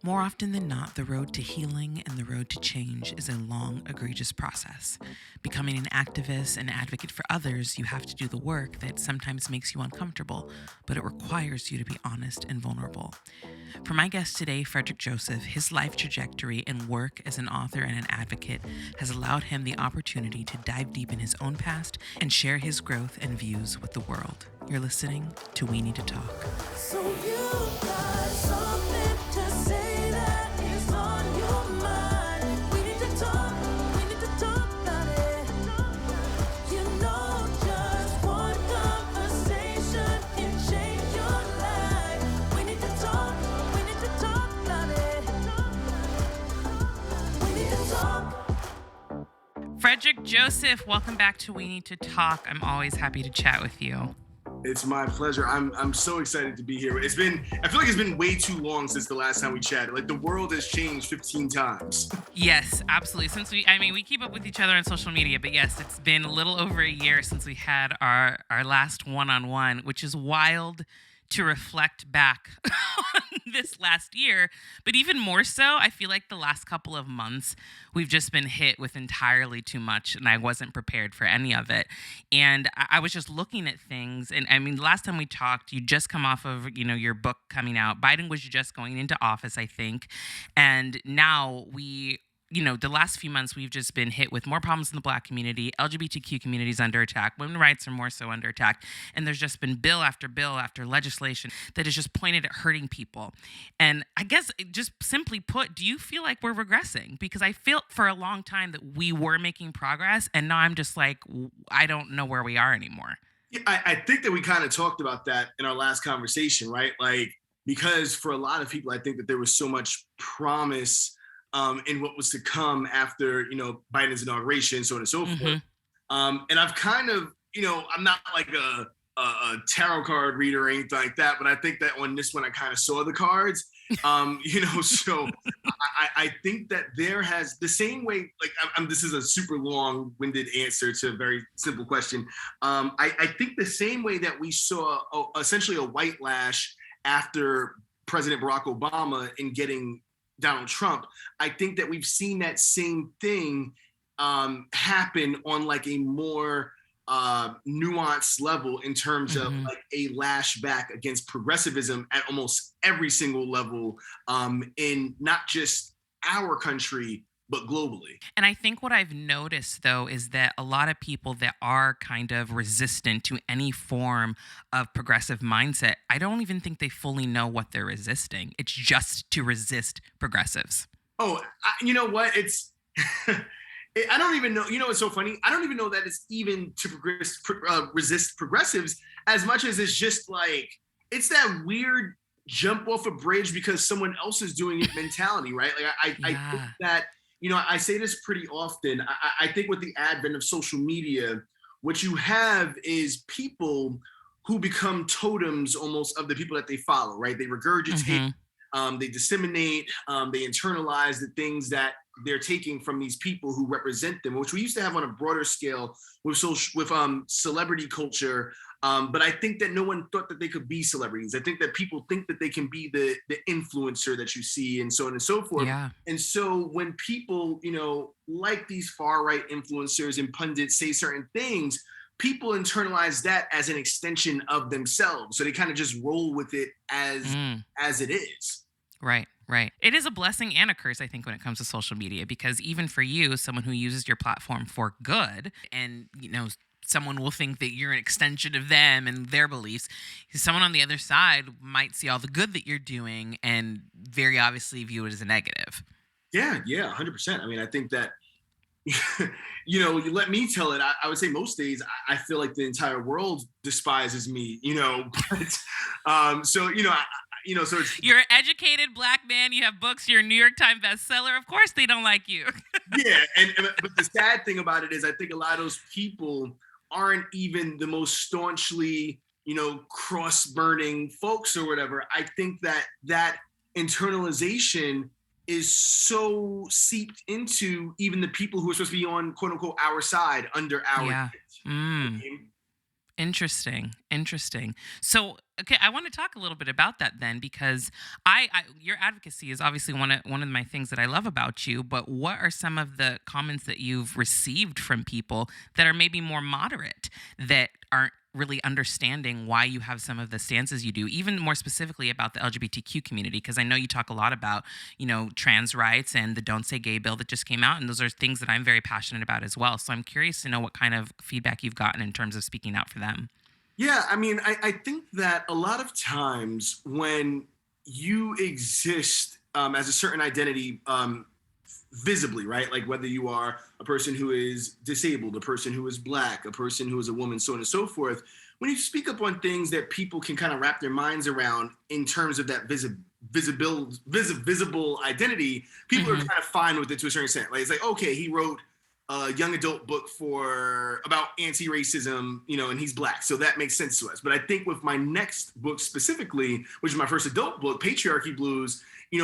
More often than not, the road to healing and the road to change is a long, egregious process. Becoming an activist and advocate for others, you have to do the work that sometimes makes you uncomfortable, but it requires you to be honest and vulnerable. For my guest today, Frederick Joseph, his life trajectory and work as an author and an advocate has allowed him the opportunity to dive deep in his own past and share his growth and views with the world. You're listening to We Need to Talk. So you got something to say that is on your mind. We need to talk about it. You know, just one conversation can change your life. We need to talk about it. We need to talk. Frederick Joseph, welcome back to We Need to Talk. I'm always happy to chat with you. It's my pleasure. I'm so excited to be here. I feel like it's been way too long since the last time we chatted. Like the world has changed 15 times. Yes, absolutely. We keep up with each other on social media, but yes, it's been a little over a year since we had our last one-on-one, which is wild to reflect back on this last year. But even more so, I feel like the last couple of months, we've just been hit with entirely too much, and I wasn't prepared for any of it. And I was just looking at things, and I mean, last time we talked, you just come off of, your book coming out. Biden was just going into office, I think. And now the last few months, we've just been hit with more problems in the Black community. LGBTQ communities under attack. Women's rights are more so under attack. And there's just been bill after legislation that is just pointed at hurting people. And I guess, just simply put, do you feel like we're regressing? Because I felt for a long time that we were making progress. And now I'm just like, I don't know where we are anymore. Yeah, I think that we kind of talked about that in our last conversation, right? Like, because for a lot of people, I think that there was so much promise in what was to come after, Biden's inauguration, so on and so forth. And I've kind of, I'm not like a tarot card reader or anything like that, but I think that on this one, I kind of saw the cards, so I think that there has the same way, like this is a super long-winded answer to a very simple question. I think the same way that we saw essentially a white lash after President Barack Obama in getting Donald Trump, I think that we've seen that same thing happen on like a more nuanced level in terms of like a lash back against progressivism at almost every single level in not just our country, but globally. And I think what I've noticed, though, is that a lot of people that are kind of resistant to any form of progressive mindset, I don't even think they fully know what they're resisting. It's just to resist progressives. Oh, you know what? It's, I don't even know, it's so funny. I don't even know that it's even to resist progressives as much as it's just like, it's that weird jump off a bridge because someone else is doing it mentality, right? Like I think that, I say this pretty often. I think with the advent of social media, what you have is people who become totems almost of the people that they follow, right? They regurgitate, they disseminate, they internalize the things that they're taking from these people who represent them, which we used to have on a broader scale with celebrity culture. But I think that no one thought that they could be celebrities. I think that people think that they can be the influencer that you see and so on and so forth. Yeah. And so when people, like these far right influencers and pundits say certain things, people internalize that as an extension of themselves. So they kind of just roll with it as it is. Right. It is a blessing and a curse, I think, when it comes to social media, because even for you, someone who uses your platform for good and, someone will think that you're an extension of them and their beliefs. Someone on the other side might see all the good that you're doing and very obviously view it as a negative. Yeah, 100%. I mean, I think that, you let me tell it. I would say most days I feel like the entire world despises me, but, so it's, you're an educated Black man. You have books. You're a New York Times bestseller. Of course, they don't like you. Yeah, but the sad thing about it is, I think a lot of those people aren't even the most staunchly, cross-burning folks or whatever. I think that internalization is so seeped into even the people who are supposed to be on, quote unquote, our side, under our. Yeah. Interesting. Interesting. So, okay, I want to talk a little bit about that then, because your advocacy is obviously one of my things that I love about you. But what are some of the comments that you've received from people that are maybe more moderate, that aren't really understanding why you have some of the stances you do, even more specifically about the LGBTQ community? Because I know you talk a lot about, trans rights and the Don't Say Gay bill that just came out, and those are things that I'm very passionate about as well. So I'm curious to know what kind of feedback you've gotten in terms of speaking out for them. Yeah, I mean, I think that a lot of times when you exist as a certain identity visibly, right? Like whether you are a person who is disabled, a person who is Black, a person who is a woman, so on and so forth, when you speak up on things that people can kind of wrap their minds around in terms of that visible identity, people are kind of fine with it to a certain extent. Like it's like, okay, he wrote a young adult book about anti-racism, and he's Black, so that makes sense to us. But I think with my next book specifically, which is my first adult book, Patriarchy Blues,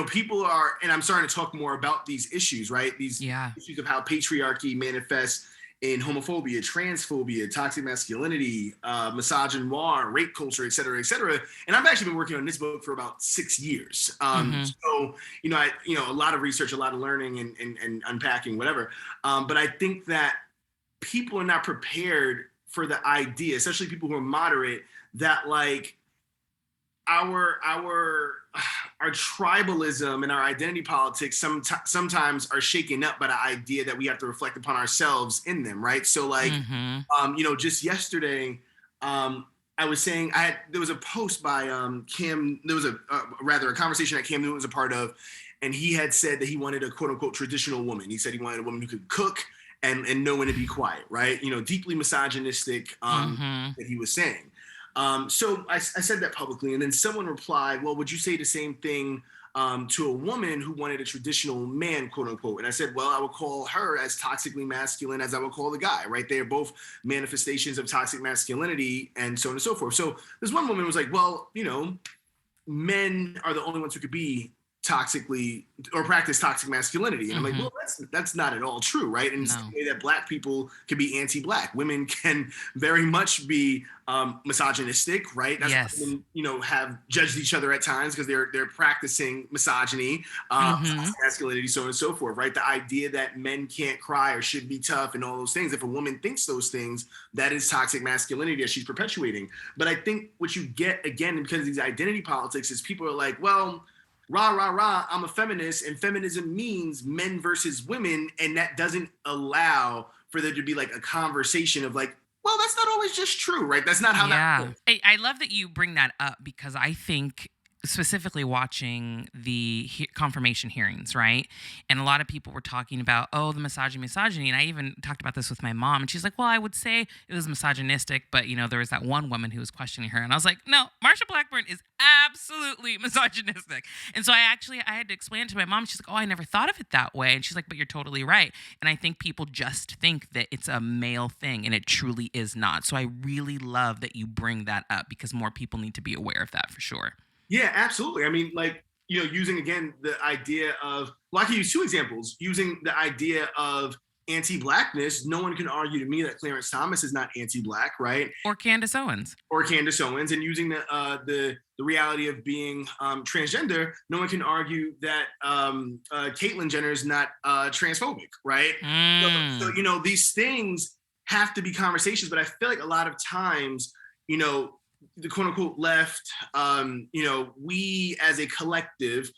people are, and I'm starting to talk more about these issues, right? These issues of how patriarchy manifests in homophobia, transphobia, toxic masculinity, misogynoir, rape culture, et cetera, et cetera. And I've actually been working on this book for about 6 years. So, a lot of research, a lot of learning and unpacking, whatever. But I think that people are not prepared for the idea, especially people who are moderate, that like our tribalism and our identity politics sometimes are shaken up by the idea that we have to reflect upon ourselves in them, right? So like, just yesterday, I was saying there was a post by Cam. There was a conversation that Cam Newton was a part of, and he had said that he wanted a quote unquote traditional woman. He said he wanted a woman who could cook and know when to be quiet, right? Deeply misogynistic that he was saying. So I said that publicly, and then someone replied, well, would you say the same thing to a woman who wanted a traditional man, quote unquote? And I said, well, I would call her as toxically masculine as I would call the guy, right? They are both manifestations of toxic masculinity and so on and so forth. So this one woman was like, well, men are the only ones who could be toxically or practice toxic masculinity. And I'm like, well, that's not at all true, right? And it's the way that Black people can be anti-Black. Women can very much be misogynistic, right? That's why women, have judged each other at times because they're practicing misogyny, masculinity, so on and so forth, right? The idea that men can't cry or should be tough and all those things. If a woman thinks those things, that is toxic masculinity that she's perpetuating. But I think what you get, again, because of these identity politics, is people are like, well, rah, rah, rah, I'm a feminist, and feminism means men versus women, and that doesn't allow for there to be like a conversation of like, well, that's not always just true, right? That's not how that works. I love that you bring that up, because I think specifically watching the confirmation hearings, right? And a lot of people were talking about, the misogyny. And I even talked about this with my mom, and she's like, well, I would say it was misogynistic, but there was that one woman who was questioning her. And I was like, no, Marsha Blackburn is absolutely misogynistic. And so I had to explain it to my mom. She's like, I never thought of it that way. And she's like, but you're totally right. And I think people just think that it's a male thing, and it truly is not. So I really love that you bring that up, because more people need to be aware of that for sure. Yeah, absolutely. I mean, like, using, again, the idea of, well, I can use two examples. Using the idea of anti-blackness, no one can argue to me that Clarence Thomas is not anti-black, right? Or Candace Owens. And using the reality of being transgender, no one can argue that Caitlyn Jenner is not transphobic, right? So, these things have to be conversations, but I feel like a lot of times, the quote unquote left, we as a collective,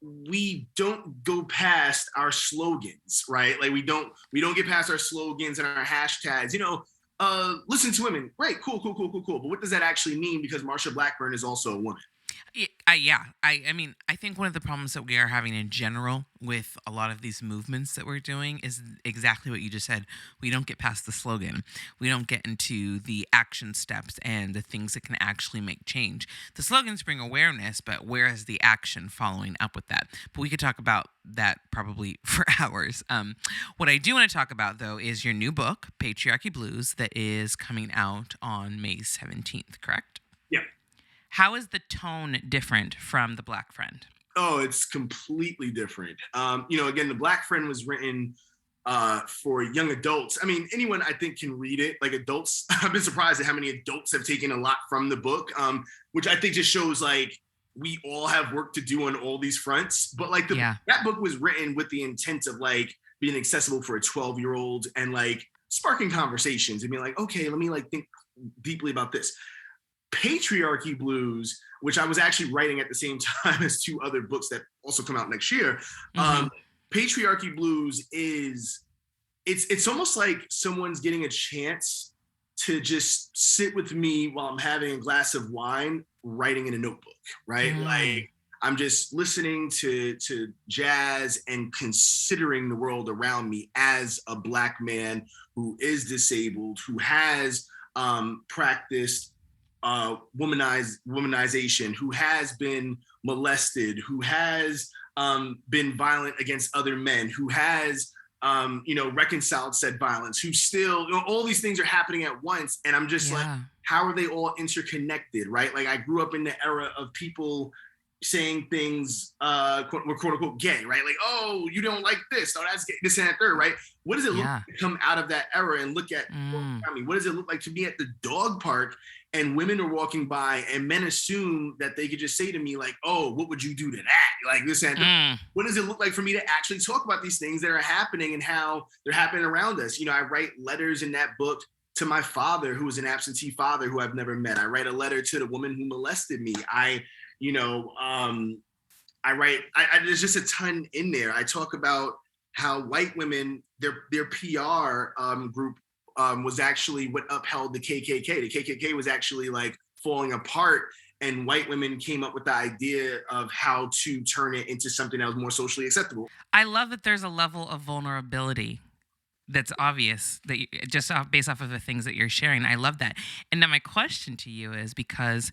we don't go past our slogans, right? Like we don't get past our slogans and our hashtags, listen to women. Great, cool. But what does that actually mean? Because Marsha Blackburn is also a woman. I mean, I think one of the problems that we are having in general with a lot of these movements that we're doing is exactly what you just said. We don't get past the slogan. We don't get into the action steps and the things that can actually make change. The slogans bring awareness, but where is the action following up with that? But we could talk about that probably for hours. What I do want to talk about, though, is your new book, Patriarchy Blues, that is coming out on May 17th, correct? Yeah. How is the tone different from The Black Friend? Oh, it's completely different. Again, The Black Friend was written for young adults. I mean, anyone I think can read it. Like adults, I've been surprised at how many adults have taken a lot from the book, which I think just shows like we all have work to do on all these fronts. But like that book was written with the intent of like being accessible for a 12-year-old and like sparking conversations and being like, okay, let me like think deeply about this. Patriarchy Blues, which I was actually writing at the same time as 2 other books that also come out next year. Patriarchy Blues is it's almost like someone's getting a chance to just sit with me while I'm having a glass of wine, writing in a notebook, right? Like I'm just listening to jazz and considering the world around me as a Black man who is disabled, who has practiced womanization, who has been molested, who has been violent against other men, who has reconciled said violence, who still, all these things are happening at once. And I'm just like, how are they all interconnected, right? Like I grew up in the era of people saying things quote unquote gay, right? Like, oh, you don't like this, oh, that's gay, this and that third, right? What does it look like to come out of that era and look at, what does it look like to be at the dog park and women are walking by and men assume that they could just say to me like, oh, what would you do to that? Like this and that. What does it look like for me to actually talk about these things that are happening and how they're happening around us? You know, I write letters in that book to my father, who was an absentee father who I've never met. I write a letter to the woman who molested me. There's just a ton in there. I talk about how white women, their PR group was actually what upheld the KKK. The KKK was actually like falling apart, and white women came up with the idea of how to turn it into something that was more socially acceptable. I love that there's a level of vulnerability that's obvious that based off of the things that you're sharing. I love that. And now my question to you is, because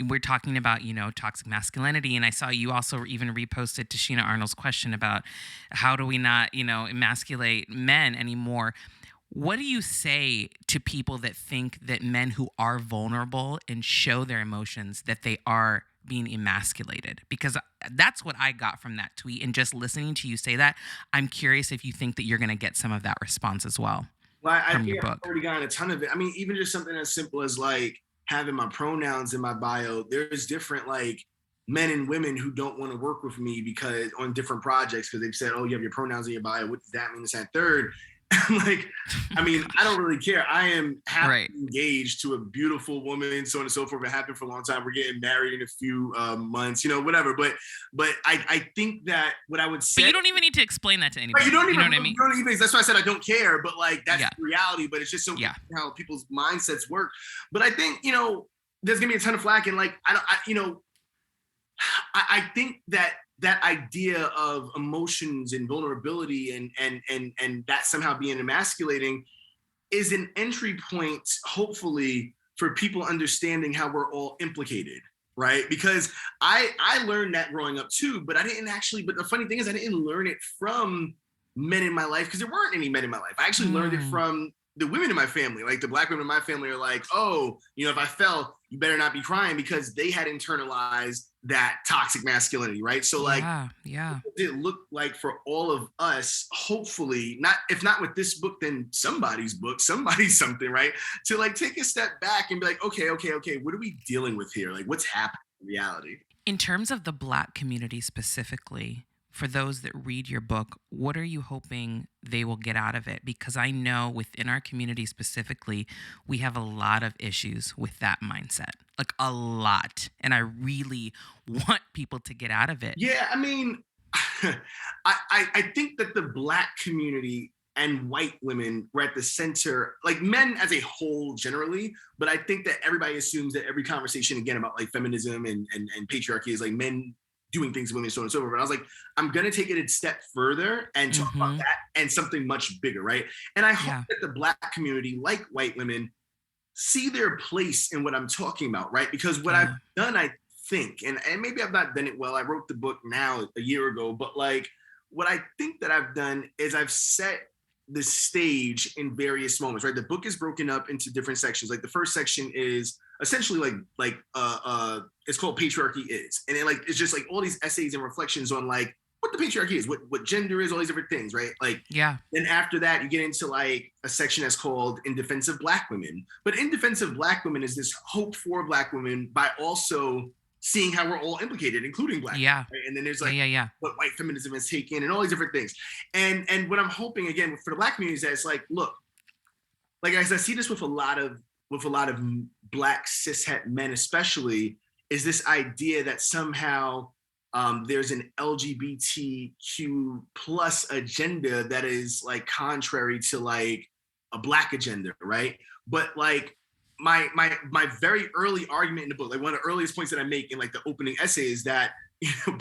we're talking about, toxic masculinity, and I saw you also even reposted Tashina Arnold's question about how do we not, emasculate men anymore. What do you say to people that think that men who are vulnerable and show their emotions, that they are being emasculated? Because that's what I got from that tweet. And just listening to you say that, I'm curious if you think that you're going to get some of that response as well. Well, I think I've already gotten a ton of it. I mean, even just something as simple as like having my pronouns in my bio, there's different like men and women who don't want to work with me because on different projects, because they've said, oh, you have your pronouns in your bio. What does that mean? This and third. I'm like, I mean, I don't really care. I am happily engaged to a beautiful woman, so on and so forth. It happened for a long time. We're getting married in a few months, whatever. But I think that what I would say. But you don't even need to explain that to anybody. Right, you know what I mean? That's why I said I don't care. But like, that's the reality. But it's just so how people's mindsets work. But I think, there's gonna be a ton of flack, and like, I think that idea of emotions and vulnerability and that somehow being emasculating is an entry point, hopefully, for people understanding how we're all implicated, right? Because I learned that growing up too, but but the funny thing is I didn't learn it from men in my life because there weren't any men in my life. I actually learned it from the women in my family. Like the Black women in my family are like, oh, if I fell, you better not be crying, because they had internalized that toxic masculinity, right? So like, what did it look like for all of us, hopefully, if not with this book, then somebody's book, somebody's something, right? To like take a step back and be like, okay, what are we dealing with here? Like what's happening in reality? In terms of the Black community specifically, for those that read your book, what are you hoping they will get out of it? Because I know within our community specifically, we have a lot of issues with that mindset, like a lot. And I really want people to get out of it. Yeah, I mean, I think that the Black community and white women were at the center, like men as a whole generally, but I think that everybody assumes that every conversation, again, about like feminism and patriarchy is like men doing things to women, so on and so forth. But I was like, I'm gonna take it a step further and talk about that and something much bigger, right? And I hope that the Black community, like white women, see their place in what I'm talking about, right? Because what I've done, I think, and maybe I've not done it well, I wrote the book now a year ago, but like what I think that I've done is I've set the stage in various moments, right? The book is broken up into different sections. Like the first section is essentially like it's called Patriarchy Is. And it's just like all these essays and reflections on like, what the patriarchy is, what gender is, all these different things, right? Like, Yeah. then after that, you get into like a section that's called In Defense of Black Women. But In Defense of Black Women is this hope for Black women by also seeing how we're all implicated, including Black Yeah. women, right? And then there's like Yeah. what white feminism has taken and all these different things. And what I'm hoping again for the Black community is that it's like, look, like as I see this with a lot of Black cishet men, especially, is this idea that somehow there's an LGBTQ plus agenda that is like contrary to like a Black agenda, right? But like my very early argument in the book, like one of the earliest points that I make in like the opening essay is that, you know,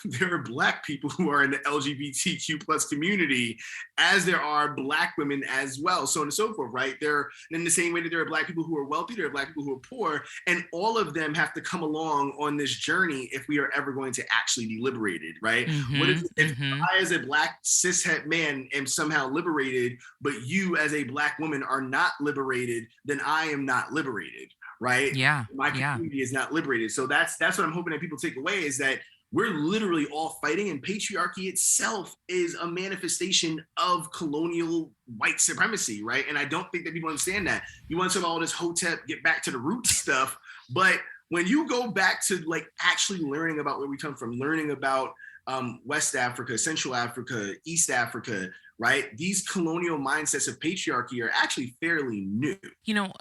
there are Black people who are in the LGBTQ plus community, as there are Black women as well, so on and so forth, right? They're in the same way that there are Black people who are wealthy, there are Black people who are poor, and all of them have to come along on this journey if we are ever going to actually be liberated, right? What is if I, as a Black cishet man, am somehow liberated, but you as a Black woman are not liberated, then I am not liberated, right? Yeah. My community is not liberated. So that's what I'm hoping that people take away, is that we're literally all fighting, and patriarchy itself is a manifestation of colonial white supremacy, right? And I don't think that people understand that. You want to talk about all this hotep, get back to the roots stuff, but when you go back to like actually learning about where we come from, learning about West Africa, Central Africa, East Africa, right? These colonial mindsets of patriarchy are actually fairly new. You know,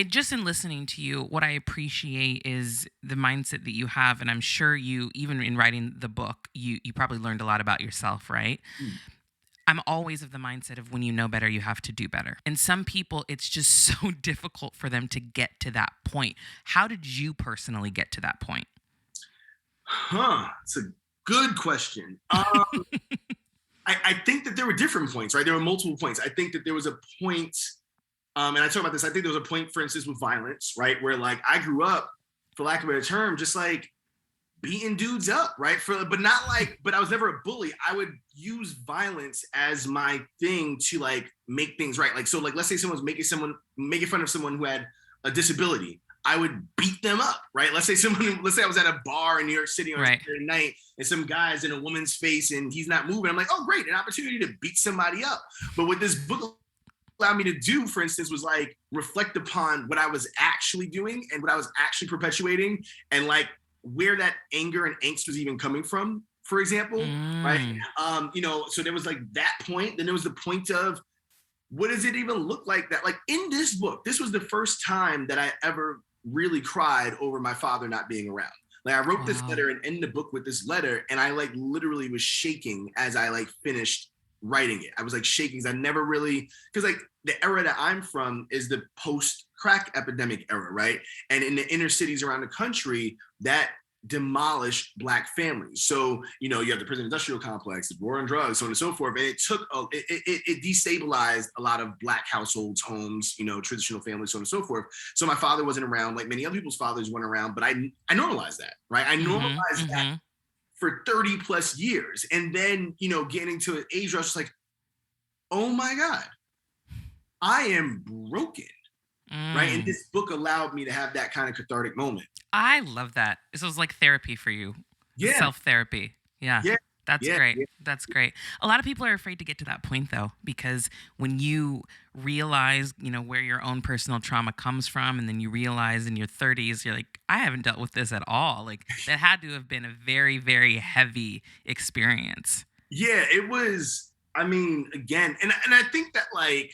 just in listening to you, what I appreciate is the mindset that you have. And I'm sure you, even in writing the book, you probably learned a lot about yourself, right? I'm always of the mindset of when you know better, you have to do better. And some people, it's just so difficult for them to get to that point. How did you personally get to that point? It's a good question. I think that there were different points, right? There were multiple points. I think that there was a point, and I talk about this, I think there was a point, for instance, with violence, right? Where like I grew up, for lack of a better term, just like beating dudes up, right? But I was never a bully. I would use violence as my thing to like make things right. Like, so like, let's say someone's making fun of someone who had a disability. I would beat them up, right? Let's say I was at a bar in New York City on a Saturday night and some guy's in a woman's face and he's not moving. I'm like, oh, great, an opportunity to beat somebody up. But what this book allowed me to do, for instance, was like reflect upon what I was actually doing and what I was actually perpetuating, and like where that anger and angst was even coming from, for example, right? So there was like that point. Then there was the point of, what does it even look like that? Like in this book, this was the first time that I ever really cried over my father not being around. Like I wrote this letter and ended the book with this letter, and I like literally was shaking as I like finished writing it. I was like shaking because I never really, because like the era that I'm from is the post-crack epidemic era, right? And in the inner cities around the country, that demolished Black families. So, you have the prison industrial complex, the war on drugs, so on and so forth. And it took, it destabilized a lot of Black households, homes, traditional families, so on and so forth. So my father wasn't around, like many other people's fathers weren't around, but I normalized that, right? I normalized that for 30 plus years. And then, getting to an age where I was just like, oh my God, I am broken. Right. And this book allowed me to have that kind of cathartic moment. I love that. This was like therapy for you. Yeah. Self-therapy. Yeah. That's great. Yeah. That's great. A lot of people are afraid to get to that point, though, because when you realize, where your own personal trauma comes from, and then you realize in your 30s, you're like, I haven't dealt with this at all. Like that had to have been a very, very heavy experience. Yeah, it was. I mean, again, and I think that like,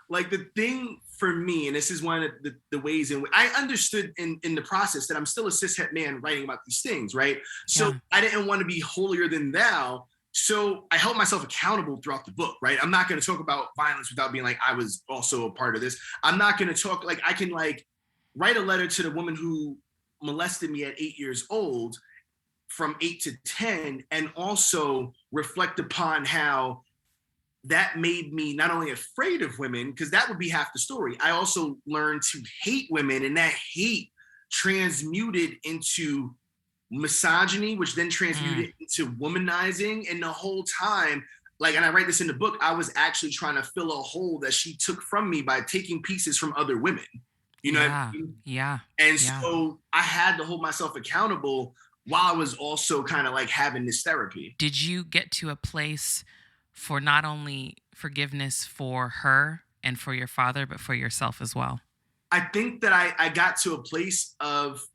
like the thing for me, and this is one of the ways in which I understood in the process that I'm still a cishet man writing about these things, right? So I didn't want to be holier than thou. So I held myself accountable throughout the book, right? I'm not going to talk about violence without being like, I was also a part of this. I'm not going to talk, like I can like write a letter to the woman who molested me at 8 years old from 8 to 10, and also reflect upon how that made me not only afraid of women, because that would be half the story. I also learned to hate women, and that hate transmuted into misogyny, which then transmuted into womanizing. And the whole time, like, and I write this in the book, I was actually trying to fill a hole that she took from me by taking pieces from other women. You know what I mean? Yeah. And so I had to hold myself accountable, while I was also kind of like having this therapy. Did you get to a place for not only forgiveness for her and for your father, but for yourself as well? I think that I got to a place of,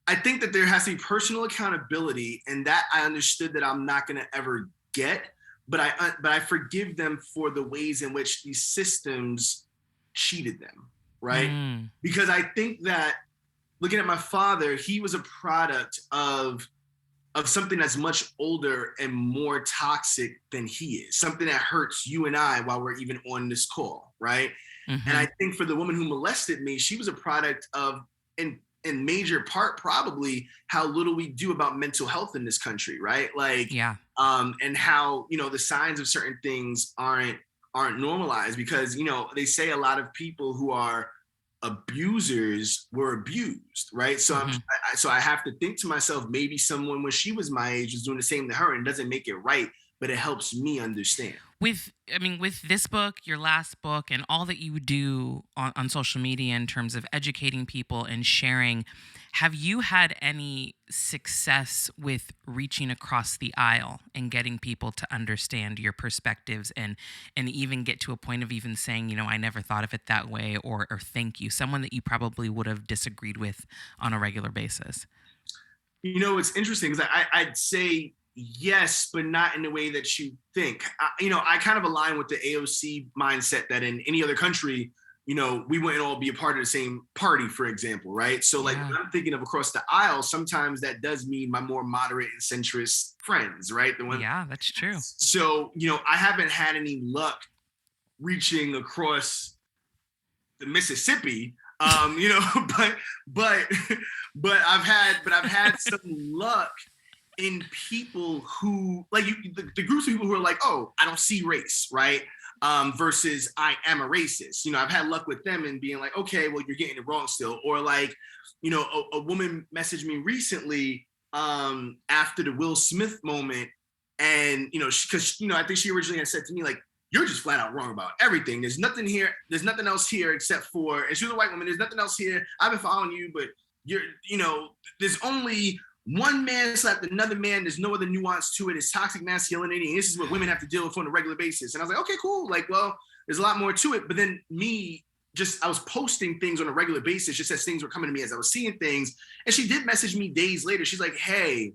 I think that there has to be personal accountability, and that I understood that I'm not going to ever get, but I forgive them for the ways in which these systems cheated them, right? Mm. Because I think that looking at my father, he was a product of something that's much older and more toxic than he is, something that hurts you and I while we're even on this call, right? Mm-hmm. And I think for the woman who molested me, she was a product of, in major part, probably how little we do about mental health in this country, right? Like, Yeah. And how, you know, the signs of certain things aren't normalized, because, you know, they say a lot of people who are abusers were abused, right? So Mhm. so I have to think to myself, maybe someone when she was my age was doing the same to her, and it doesn't make it right, but it helps me understand. With this book, your last book, and all that you do on social media in terms of educating people and sharing, have you had any success with reaching across the aisle and getting people to understand your perspectives and even get to a point of even saying, you know, I never thought of it that way, or thank you, someone that you probably would have disagreed with on a regular basis? You know, it's interesting because I'd say yes, but not in the way that you think. You know, I kind of align with the AOC mindset that in any other country, you know, we wouldn't all be a part of the same party, for example, right? So like Yeah. when I'm thinking of across the aisle, sometimes that does mean my more moderate and centrist friends, right? The one. Yeah, that's true. So, you know, I haven't had any luck reaching across the Mississippi, you know, but but I've had some luck in people who like the groups of people who are like, oh, I don't see race, right? Versus I am a racist. You know, I've had luck with them and being like, okay, well, you're getting it wrong still. Or like, you know, a woman messaged me recently after the Will Smith moment, and you know, because you know, I think she originally had said to me like, you're just flat out wrong about everything. There's nothing here. There's nothing else here except for, and she was a white woman. There's nothing else here. I've been following you, but you're, you know, there's only one man slapped another man. There's no other nuance to it. It's toxic masculinity. And this is what women have to deal with on a regular basis. And I was like, okay, cool. Like, well, there's a lot more to it. But then I was posting things on a regular basis just as things were coming to me as I was seeing things. And she did message me days later. She's like, hey,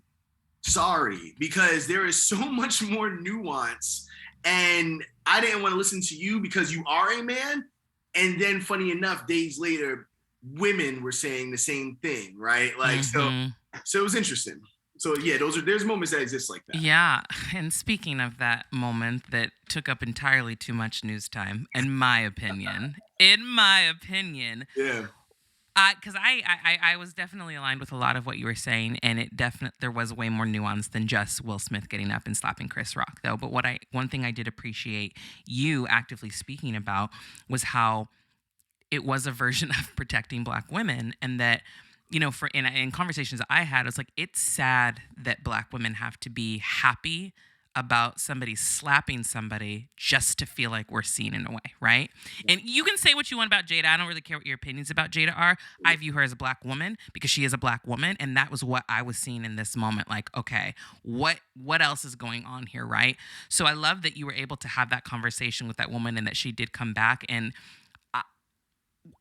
sorry, because there is so much more nuance. And I didn't want to listen to you because you are a man. And then funny enough, days later, women were saying the same thing, right? Like, so it was interesting. So yeah, there's moments that exist like that. Yeah, and speaking of that moment that took up entirely too much news time, in my opinion, Yeah. because I was definitely aligned with a lot of what you were saying, and there was way more nuance than just Will Smith getting up and slapping Chris Rock, though. But one thing I did appreciate you actively speaking about was how it was a version of protecting Black women, and that, you know, in conversations that I had, it's like, it's sad that Black women have to be happy about somebody slapping somebody just to feel like we're seen in a way, right? And you can say what you want about Jada. I don't really care what your opinions about Jada are. I view her as a Black woman because she is a Black woman, and that was what I was seeing in this moment. Like, okay, what else is going on here, right? So I love that you were able to have that conversation with that woman and that she did come back. And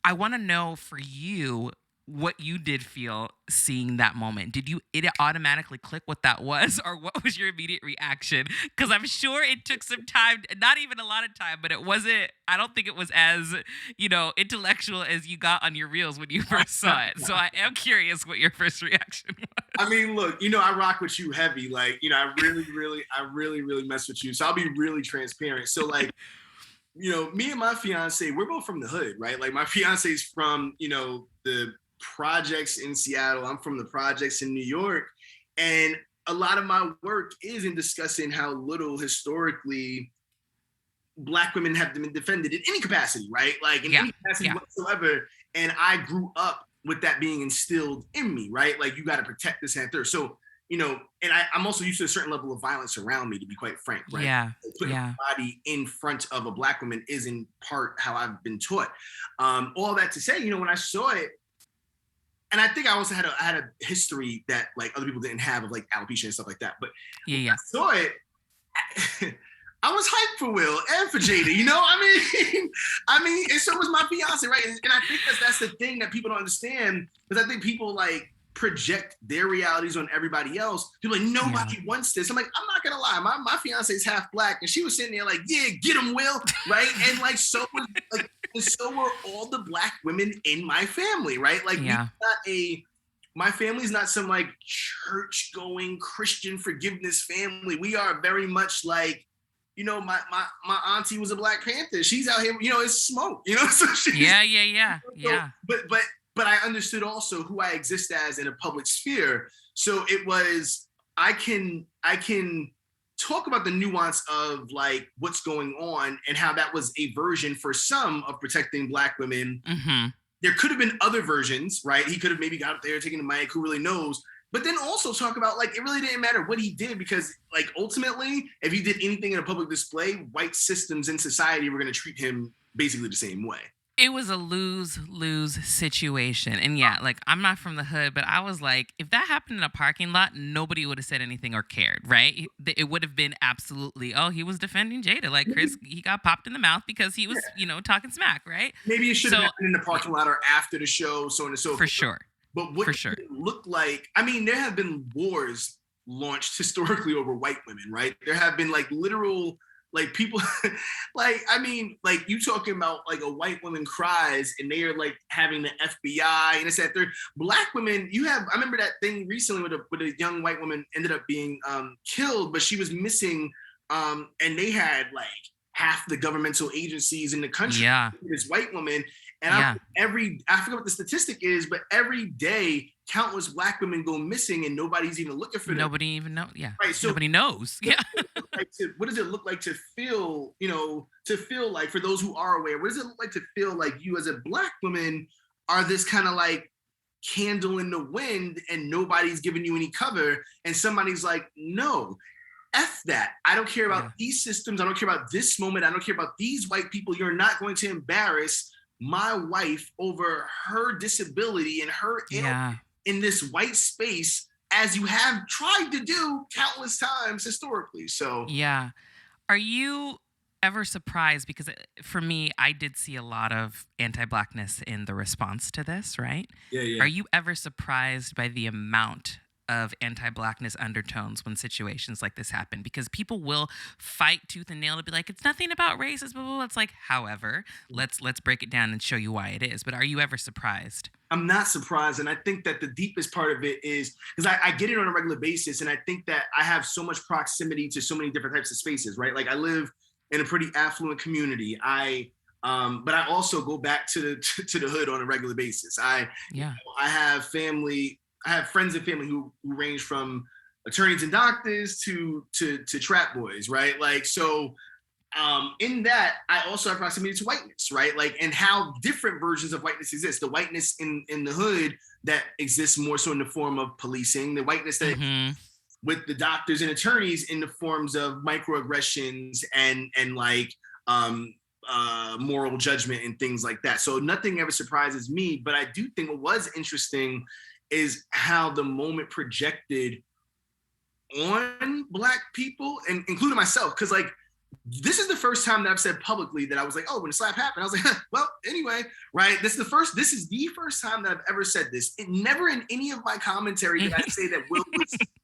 I want to know for you what you did feel seeing that moment. Did it automatically click what that was, or what was your immediate reaction? Because I'm sure it took some time, not even a lot of time, but I don't think it was as, you know, intellectual as you got on your reels when you first saw it. So I am curious what your first reaction was. I mean, look, you know, I rock with you heavy. Like, you know, I really mess with you. So I'll be really transparent. So like, you know, me and my fiance, we're both from the hood, right? Like my fiance's from, you know, the projects in Seattle. I'm from the projects in New York. And a lot of my work is in discussing how little historically Black women have been defended in any capacity, right? Like in any capacity whatsoever. And I grew up with that being instilled in me, right? Like you got to protect this and third. So, you know, and I'm also used to a certain level of violence around me, to be quite frank, right? Yeah. Putting a body in front of a Black woman is in part how I've been taught. All that to say, you know, when I saw it, and I think I also I had a history that like other people didn't have of like alopecia and stuff like that. But Yeah. I saw it. I was hyped for Will and for Jada, you know. I mean, and so was my fiance, right? And I think that's the thing that people don't understand, because I think people like project their realities on everybody else. People like, nobody wants this. I'm like, I'm not gonna lie, my fiance is half Black, and she was sitting there like, yeah, get him, Will, right? And like, so was like, and so were all the Black women in my family, right? Like, my family's not some like church going Christian forgiveness family. We are very much like, you know, my auntie was a Black Panther. She's out here, you know, it's smoke, you know. So Yeah. But I understood also who I exist as in a public sphere. So it was, I can talk about the nuance of like what's going on and how that was a version for some of protecting Black women. Mm-hmm. There could have been other versions, right? He could have maybe got up there taking the mic, who really knows? But then also talk about like, it really didn't matter what he did, because like ultimately, if he did anything in a public display, white systems in society were going to treat him basically the same way. It was a lose-lose situation. And yeah, like, I'm not from the hood, but I was like, if that happened in a parking lot, nobody would have said anything or cared, right? It would have been absolutely, oh, he was defending Jada. Like, Chris, he got popped in the mouth because he was, you know, talking smack, right? Maybe it should have happened in the parking lot or after the show, so on and so forth. For sure. But what it looked like, I mean, there have been wars launched historically over white women, right? There have been like literal, like people, like, I mean, like you talking about like a white woman cries and they are like having the FBI and it's that they're Black women. I remember that thing recently with a young white woman ended up being killed, but she was missing, and they had like half the governmental agencies in the country. Yeah. This white woman. And I forget what the statistic is, but every day countless Black women go missing and nobody's even looking for them. Nobody even knows. Yeah. Right. So nobody knows. Yeah. What does it look like to feel, you know, like, for those who are aware, what does it look like to feel like you as a Black woman are this kind of like candle in the wind and nobody's giving you any cover, and somebody's like, no, F that. I don't care about these systems. I don't care about this moment. I don't care about these white people. You're not going to embarrass my wife over her disability and her in this white space, as you have tried to do countless times historically. So are you ever surprised? Because for me, I did see a lot of anti-blackness in the response to this, right? Are you ever surprised by the amount of anti-blackness undertones when situations like this happen? Because people will fight tooth and nail to be like, it's nothing about race, blah, blah, blah. It's like, however, let's break it down and show you why it is. But are you ever surprised? I'm not surprised. And I think that the deepest part of it is, because I get it on a regular basis, and I think that I have so much proximity to so many different types of spaces, right? Like I live in a pretty affluent community. But I also go back to the hood on a regular basis. I have family. I have friends and family who range from attorneys and doctors to trap boys, right? Like, so in that, I also have proximity to whiteness, right? Like, and how different versions of whiteness exist. The whiteness in the hood that exists more so in the form of policing, the whiteness that with the doctors and attorneys in the forms of microaggressions and like moral judgment and things like that. So nothing ever surprises me, but I do think what was interesting is how the moment projected on Black people, and including myself, because like this is the first time that I've said publicly that I was like, oh, when the slap happened, I was like, well, anyway, right? This is the first time that I've ever said this. It never in any of my commentary did I say that Will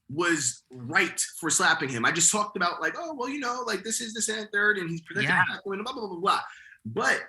was right for slapping him. I just talked about like, oh, well, you know, like this is this and third, and he's protecting Black women, blah, blah, blah, blah. But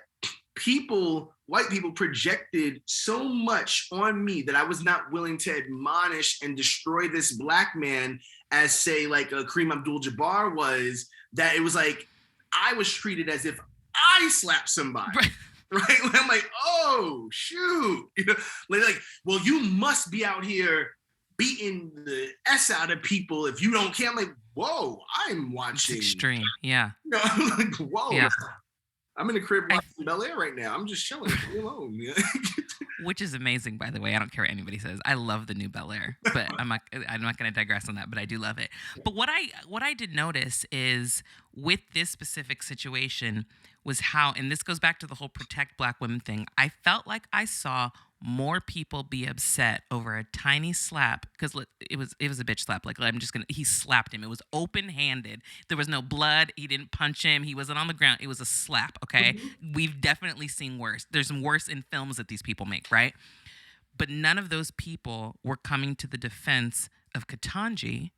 white people projected so much on me that I was not willing to admonish and destroy this Black man as, say, like a Kareem Abdul-Jabbar was, that it was like I was treated as if I slapped somebody. Right? I'm like, oh, shoot. You know, like, well, you must be out here beating the S out of people if you don't care. I'm like, whoa, I'm watching. It's extreme. Yeah. You know, I'm like, whoa. Yeah. I'm in the crib watching Bel Air right now. I'm just chilling. Leave me alone. Which is amazing, by the way. I don't care what anybody says. I love the new Bel Air, but I'm not going to digress on that. But I do love it. But what I did notice is with this specific situation was how, and this goes back to the whole protect Black women thing. I felt like I saw more people be upset over a tiny slap, because it was a bitch slap. Like, he slapped him. It was open-handed. There was no blood. He didn't punch him. He wasn't on the ground. It was a slap, okay? We've definitely seen worse. There's worse in films that these people make, right? But none of those people were coming to the defense of Ketanji,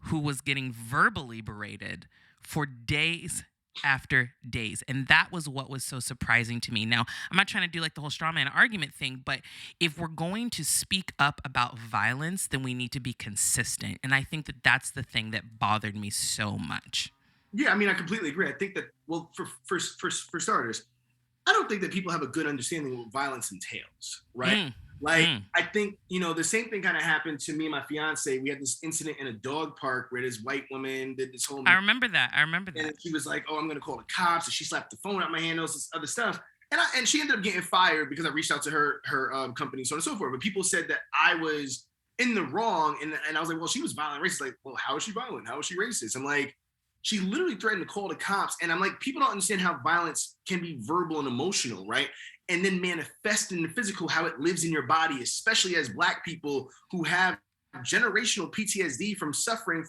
who was getting verbally berated for days after days. And that was what was so surprising to me. Now, I'm not trying to do like the whole straw man argument thing, but if we're going to speak up about violence, then we need to be consistent. And I think that that's the thing that bothered me so much. Yeah, I mean, I completely agree. I think that, well, for starters, I don't think that people have a good understanding of what violence entails, right? I think, the same thing kind of happened to me and my fiance. We had this incident in a dog park where this white woman did this whole... I remember that. And she was like, oh, I'm going to call the cops. And she slapped the phone out my hand, all this other stuff. And she ended up getting fired because I reached out to her company, so on and so forth. But people said that I was in the wrong. And I was like, well, she was violent, racist. Like, well, how is she violent? How is she racist? I'm like, she literally threatened to call the cops. And I'm like, people don't understand how violence can be verbal and emotional, right? And then manifest in the physical, how it lives in your body, especially as Black people who have generational PTSD from suffering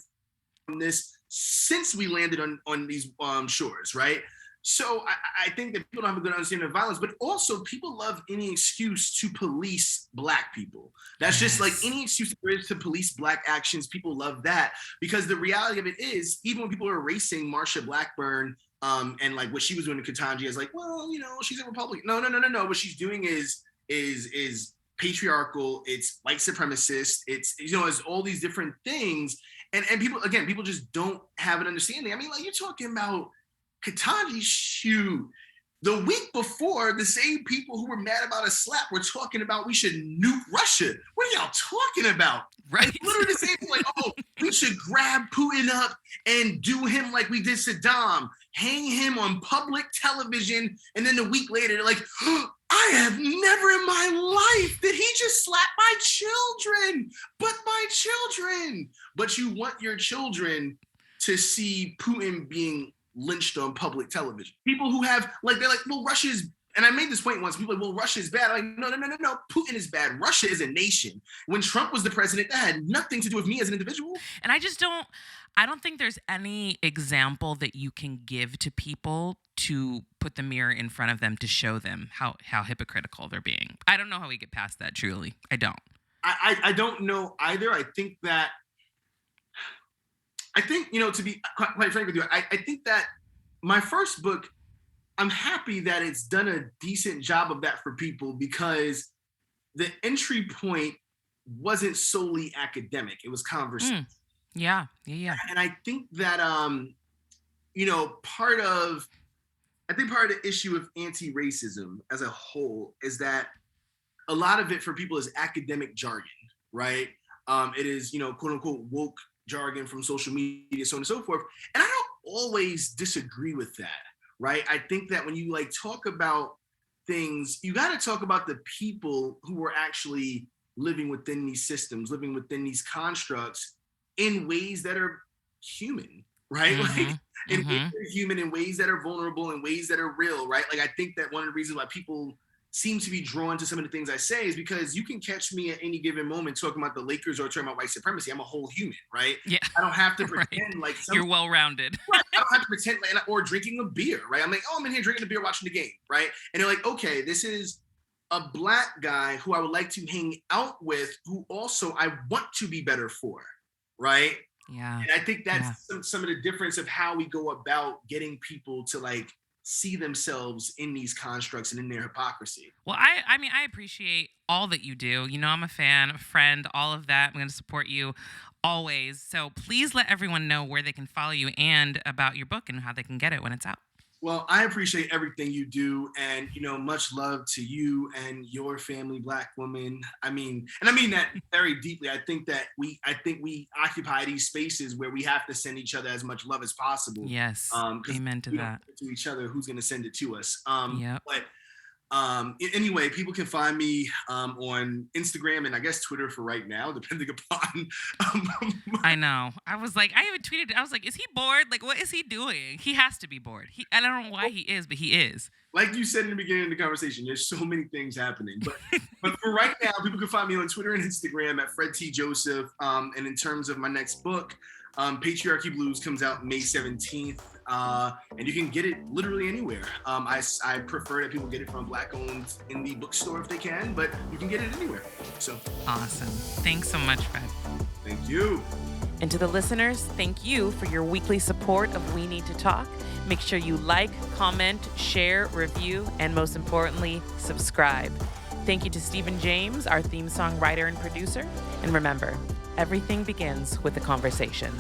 from this since we landed on these shores, right? So I think that people don't have a good understanding of violence, but also people love any excuse to police Black people. That's just like any excuse there is to police Black actions. People love that because the reality of it is, even when people are erasing Marsha Blackburn and like what she was doing to Ketanji is like, well, she's a Republican. No. What she's doing is patriarchal. It's white supremacist. It's it's all these different things. And people just don't have an understanding. I mean, like, you're talking about Ketanji, shoot. The week before, the same people who were mad about a slap were talking about we should nuke Russia. What are y'all talking about? Right. It's literally the same thing, like, oh, we should grab Putin up and do him like we did Saddam, hang him on public television, and then a week later, they're like, oh, I have never in my life did he just slap my children, but you want your children to see Putin being lynched on public television. People who have, like, they're like, well, Russia's, and I made this point once, people are like, well, Russia's bad. I'm like, no, Putin is bad. Russia is a nation. When Trump was the president, that had nothing to do with me as an individual. And I don't think there's any example that you can give to people to put the mirror in front of them to show them how hypocritical they're being. I don't know how we get past that, truly. I don't. I don't know either. I think, to be quite frank with you, I think that my first book, I'm happy that it's done a decent job of that for people because the entry point wasn't solely academic. It was conversation. Yeah. And I think that, part of the issue of anti-racism as a whole is that a lot of it for people is academic jargon, right? It is, quote unquote, woke jargon from social media, so on and so forth. And I don't always disagree with that, right? I think that when you talk about things, you got to talk about the people who are actually living within these systems, living within these constructs in ways that are human, right? Ways that are human, in ways that are vulnerable, in ways that are real, right? Like, I think that one of the reasons why people seem to be drawn to some of the things I say is because you can catch me at any given moment talking about the Lakers or talking about white supremacy. I'm a whole human, right? Yeah. I don't have to pretend like you're well-rounded. Right. I don't have to pretend or drinking a beer, right? I'm like, oh, I'm in here drinking a beer, watching the game, right? And they're like, okay, this is a Black guy who I would like to hang out with, who also I want to be better for, right? Yeah. And I think that's some of the difference of how we go about getting people to see themselves in these constructs and in their hypocrisy. Well, I mean, I appreciate all that you do. I'm a fan, a friend, all of that. I'm going to support you always. So please let everyone know where they can follow you and about your book and how they can get it when it's out. Well, I appreciate everything you do, and much love to you and your family, Black woman. I mean that very deeply. I think we occupy these spaces where we have to send each other as much love as possible. Yes. Amen to that. To each other, who's going to send it to us? Yep. But Anyway, people can find me on Instagram and I guess Twitter for right now, depending upon. I know. I was like, I even tweeted. I was like, is he bored? Like, what is he doing? He has to be bored. I don't know why he is, but he is. Like you said in the beginning of the conversation, there's so many things happening. But for right now, people can find me on Twitter and Instagram at Fred T. Joseph. And in terms of my next book, Patriarchy Blues comes out May 17th. And you can get it literally anywhere. I prefer that people get it from Black-owned indie bookstore if they can, but you can get it anywhere. So awesome. Thanks so much, Fred. Thank you. And to the listeners, thank you for your weekly support of We Need to Talk. Make sure you like, comment, share, review, and most importantly, subscribe. Thank you to Stephen James, our theme song writer and producer. And remember, everything begins with a conversation.